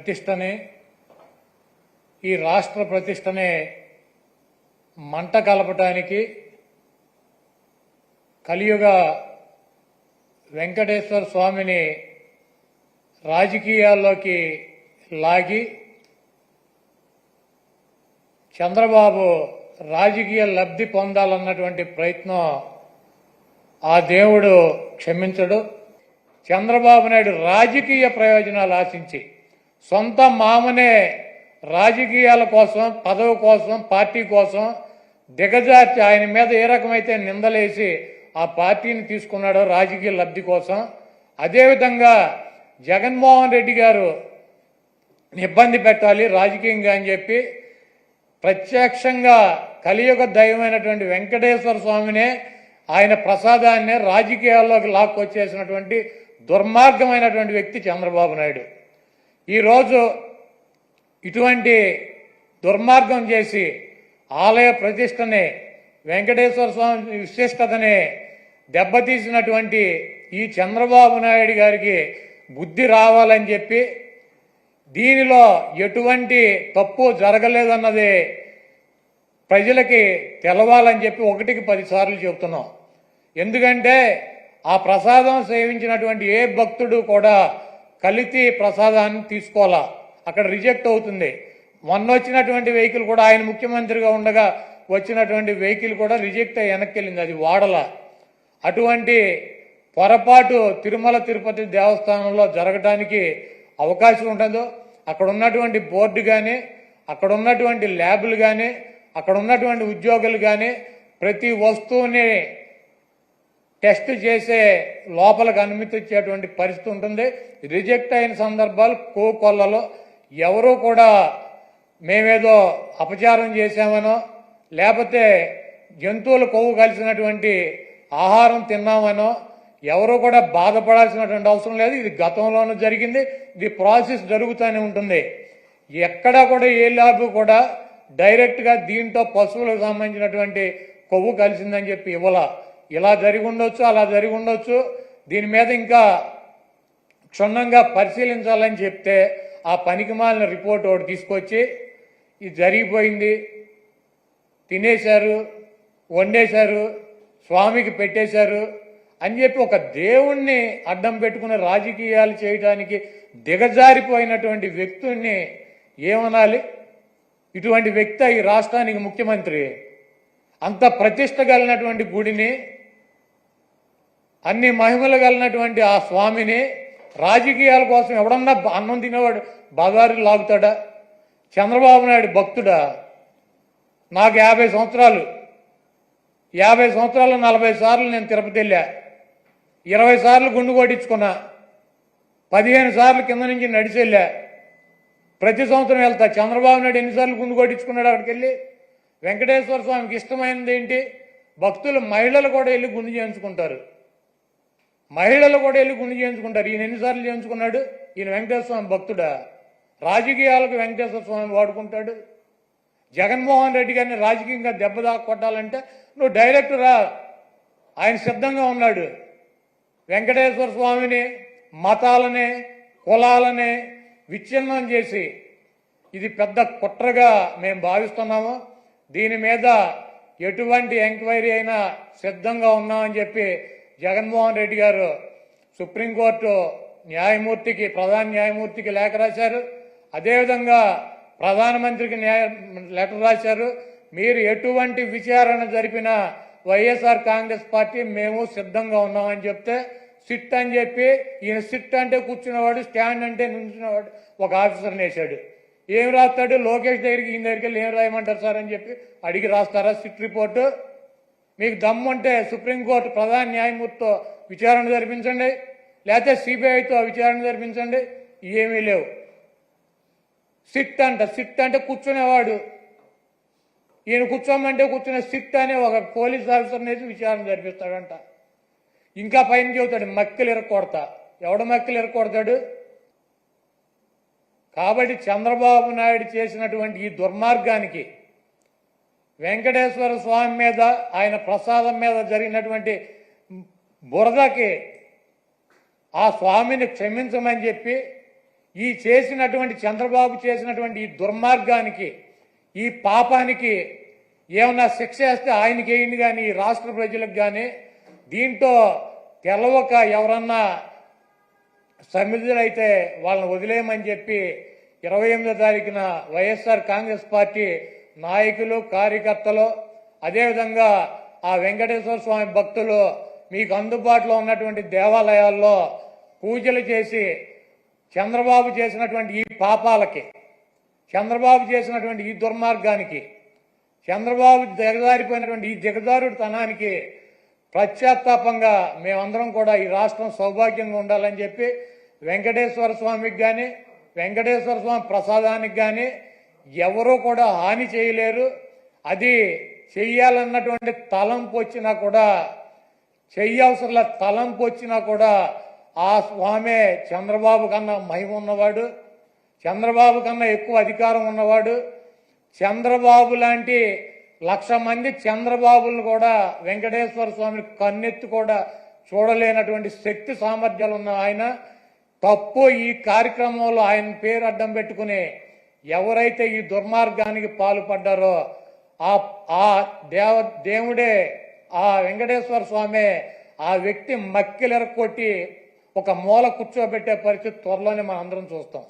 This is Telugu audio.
ప్రతిష్టని, ఈ రాష్ట్ర ప్రతిష్టని మంట కలపటానికి కలియుగ వెంకటేశ్వర స్వామిని రాజకీయాల్లోకి లాగి చంద్రబాబు రాజకీయ లబ్ధి పొందాలన్నటువంటి ప్రయత్నం ఆ దేవుడు క్షమించడు. చంద్రబాబు నాయుడు రాజకీయ ప్రయోజనాలు ఆశించి సొంత మామనే రాజకీయాల కోసం, పదవి కోసం, పార్టీ కోసం దిగజార్చి ఆయన మీద ఏ రకమైతే నిందలేసి ఆ పార్టీని తీసుకున్నాడో రాజకీయ లబ్ధి కోసం, అదేవిధంగా జగన్మోహన్ రెడ్డి గారు ఇబ్బంది పెట్టాలి రాజకీయంగా అని చెప్పి ప్రత్యక్షంగా కలియుగ దైవమైనటువంటి వెంకటేశ్వర స్వామినే, ఆయన ప్రసాదాన్నే రాజకీయాల్లోకి లాక్కొచ్చేసినటువంటి దుర్మార్గమైనటువంటి వ్యక్తి చంద్రబాబు నాయుడు. ఈరోజు ఇటువంటి దుర్మార్గం చేసి ఆలయ ప్రతిష్టని, వెంకటేశ్వర స్వామి విశిష్టతని దెబ్బతీసినటువంటి ఈ చంద్రబాబు నాయుడు గారికి బుద్ధి రావాలని చెప్పి, దీనిలో ఎటువంటి తప్పు జరగలేదన్నది ప్రజలకి తెలవాలని చెప్పి 1కి 10 సార్లు చెబుతున్నాం. ఎందుకంటే ఆ ప్రసాదం సేవించినటువంటి ఏ భక్తుడు కూడా కలిసి ప్రసాదాన్ని తీసుకోవాలా, అక్కడ రిజెక్ట్ అవుతుంది. మొన్న వచ్చినటువంటి వెహికల్ కూడా, ఆయన ముఖ్యమంత్రిగా ఉండగా వచ్చినటువంటి వెహికల్ కూడా రిజెక్ట్ అయ్యి వెనక్కి వెళ్ళింది, అది వాడల. అటువంటి పొరపాటు తిరుమల తిరుపతి దేవస్థానంలో జరగడానికి అవకాశం ఉంటుందో, అక్కడ ఉన్నటువంటి బోర్డు కానీ, అక్కడ ఉన్నటువంటి ల్యాబులు కానీ, అక్కడ ఉన్నటువంటి ఉద్యోగులు కానీ ప్రతి వస్తువుని టెస్ట్ చేసే లోపలికి అనుమతి ఇచ్చేటువంటి పరిస్థితి ఉంటుంది. రిజెక్ట్ అయిన సందర్భాలు కోకొల్లలో ఎవరూ కూడా మేమేదో అపచారం చేశామనో, లేకపోతే జంతువుల కొవ్వు కలిసినటువంటి ఆహారం తిన్నామనో ఎవరూ కూడా బాధపడాల్సినటువంటి అవసరం లేదు. ఇది గతంలోనూ జరిగింది, ఇది ప్రాసెస్ జరుగుతూనే ఉంటుంది. ఎక్కడా కూడా ఏ ల్యాబ్ కూడా డైరెక్ట్గా దీంట్లో పశువులకు సంబంధించినటువంటి కొవ్వు కలిసిందని చెప్పి ఇవ్వాల. ఇలా జరిగి ఉండొచ్చు, అలా జరిగి ఉండొచ్చు. దీని మీద ఇంకా క్షుణ్ణంగా పరిశీలించాలని చెప్తే ఆ పనికిమాలిన రిపోర్ట్ ఒకటి తీసుకొచ్చి ఇది జరిగిపోయింది, తినేశారు, వండేశారు, స్వామికి పెట్టేశారు అని చెప్పి ఒక దేవుణ్ణి అడ్డం పెట్టుకుని రాజకీయాలు చేయడానికి దిగజారిపోయినటువంటి వ్యక్తుల్ని ఏమనాలి? ఇటువంటి వ్యక్తి ఈ రాష్ట్రానికి ముఖ్యమంత్రి. అంత ప్రతిష్ట కలిగినటువంటి గుడిని, అన్ని మహిమలు కలిగినటువంటి ఆ స్వామిని రాజకీయాల కోసం ఎవడన్నా అన్నం తినేవాడు బజారు లాగుతాడా? చంద్రబాబు నాయుడు భక్తుడా? నాకు 50 సంవత్సరాలు, 50 సంవత్సరాలు 40 సార్లు నేను తిరుపతి వెళ్ళా, 20 సార్లు గుండు కొట్టించుకున్నా, 15 సార్లు కింద నుంచి నడిచి వెళ్ళా, ప్రతి సంవత్సరం వెళ్తా. చంద్రబాబు నాయుడు ఎన్నిసార్లు గుండు కొట్టించుకున్నాడు అక్కడికి వెళ్ళి? వెంకటేశ్వర స్వామికి ఇష్టమైనది ఏంటి? భక్తులు, మహిళలు కూడా వెళ్ళి గుండు చేయించుకుంటారు, మహిళలు కూడా వెళ్ళి గుండు చేయించుకుంటారు. ఈయన ఎన్నిసార్లు చేయించుకున్నాడు? ఈయన వెంకటేశ్వర స్వామి భక్తుడా? రాజకీయాలకు వెంకటేశ్వర స్వామి వాడుకుంటాడు. జగన్మోహన్ రెడ్డి గారిని రాజకీయంగా దెబ్బ కొట్టాలంటే నువ్వు డైరెక్ట్ రా, ఆయన సిద్ధంగా ఉన్నాడు. వెంకటేశ్వర స్వామిని, మతాలని, కులాలని విచ్ఛిన్నం చేసి ఇది పెద్ద కుట్రగా మేము భావిస్తున్నాము. దీని మీద ఎటువంటి ఎంక్వైరీ అయినా సిద్ధంగా ఉన్నామని చెప్పి జగన్మోహన్ రెడ్డి గారు సుప్రీంకోర్టు న్యాయమూర్తికి, ప్రధాన న్యాయమూర్తికి లేఖ రాశారు. అదేవిధంగా ప్రధానమంత్రికి లెటర్ రాశారు. మీరు ఎటువంటి విచారణ జరిపినా వైఎస్ఆర్ కాంగ్రెస్ పార్టీ మేము సిద్ధంగా ఉన్నామని చెప్తే సిట్ అని చెప్పి, ఈయన సిట్ అంటే కూర్చున్నవాడు, స్టాండ్ అంటే నుంచున్నవాడు ఒక ఆఫీసర్ని వేశాడు. ఏం రాస్తాడు? లోకేష్ దగ్గరికి, ఈయన దగ్గరికి వెళ్ళి ఏం రాయమంటారు సార్ అని చెప్పి అడిగి రాస్తారా సిట్ రిపోర్టు? మీకు దమ్ముంటే సుప్రీంకోర్టు ప్రధాన న్యాయమూర్తితో విచారణ జరిపించండి, లేకపోతే సిబిఐతో విచారణ జరిపించండి. ఏమీ లేవు. సిట్ అంటే కూర్చునేవాడు, ఈయన కూర్చోమంటే కూర్చునే సిట్ అనే ఒక పోలీస్ ఆఫీసర్ని వేసి విచారణ జరిపిస్తాడంట. ఇంకా పైన చెబుతాడు మక్కలు ఇరక్కొడతా. ఎవడ మక్కలు ఇరక్కొడతాడు? కాబట్టి చంద్రబాబు నాయుడు చేసినటువంటి ఈ దుర్మార్గానికి, వెంకటేశ్వర స్వామి మీద, ఆయన ప్రసాదం మీద జరిగినటువంటి బురదకి ఆ స్వామిని క్షమించమని చెప్పి ఈ చేసినటువంటి చంద్రబాబు చేసినటువంటి ఈ దుర్మార్గానికి, ఈ పాపానికి ఏమన్నా శిక్ష వేస్తే ఆయనకి వేయండి కానీ ఈ రాష్ట్ర ప్రజలకు కానీ, దీంట్లో తెలవక ఎవరన్నా సమిధులైతే వాళ్ళని వదిలేయమని చెప్పి 28వ తారీఖున వైఎస్ఆర్ కాంగ్రెస్ పార్టీ నాయకులు, కార్యకర్తలు, అదేవిధంగా ఆ వెంకటేశ్వర స్వామి భక్తులు మీకు అందుబాటులో ఉన్నటువంటి దేవాలయాల్లో పూజలు చేసి చంద్రబాబు చేసినటువంటి ఈ పాపాలకి, చంద్రబాబు చేసినటువంటి ఈ దుర్మార్గానికి, చంద్రబాబు దిగజారిపోయినటువంటి ఈ దిగజారుడుతనానికి పశ్చాత్తాపంగా మేమందరం కూడా ఈ రాష్ట్రం సౌభాగ్యంగా ఉండాలని చెప్పి వెంకటేశ్వర స్వామికి కానీ, వెంకటేశ్వర స్వామి ప్రసాదానికి కానీ ఎవరూ కూడా హాని చేయలేరు. అది చెయ్యాలన్నటువంటి తలంపు వచ్చినా కూడా, చెయ్యవసరంలో తలంపు వచ్చినా కూడా ఆ స్వామే చంద్రబాబు కన్నా మహిమ ఉన్నవాడు, చంద్రబాబు కన్నా ఎక్కువ అధికారం ఉన్నవాడు. చంద్రబాబు లాంటి 1,00,000 మంది చంద్రబాబులను కూడా వెంకటేశ్వర స్వామిని కన్నెత్తి కూడా చూడలేనటువంటి శక్తి సామర్థ్యాలు ఉన్న ఆయన తప్పు ఈ కార్యక్రమంలో ఆయన పేరు అడ్డం పెట్టుకుని ఎవరైతే ఈ దుర్మార్గానికి పాల్పడ్డారో ఆ దేవుడే, ఆ వెంకటేశ్వర స్వామి ఆ వ్యక్తి మక్కిలెరకొట్టి ఒక మూల కూర్చోబెట్టే పరిస్థితి త్వరలోనే మనం అందరం చూస్తాం.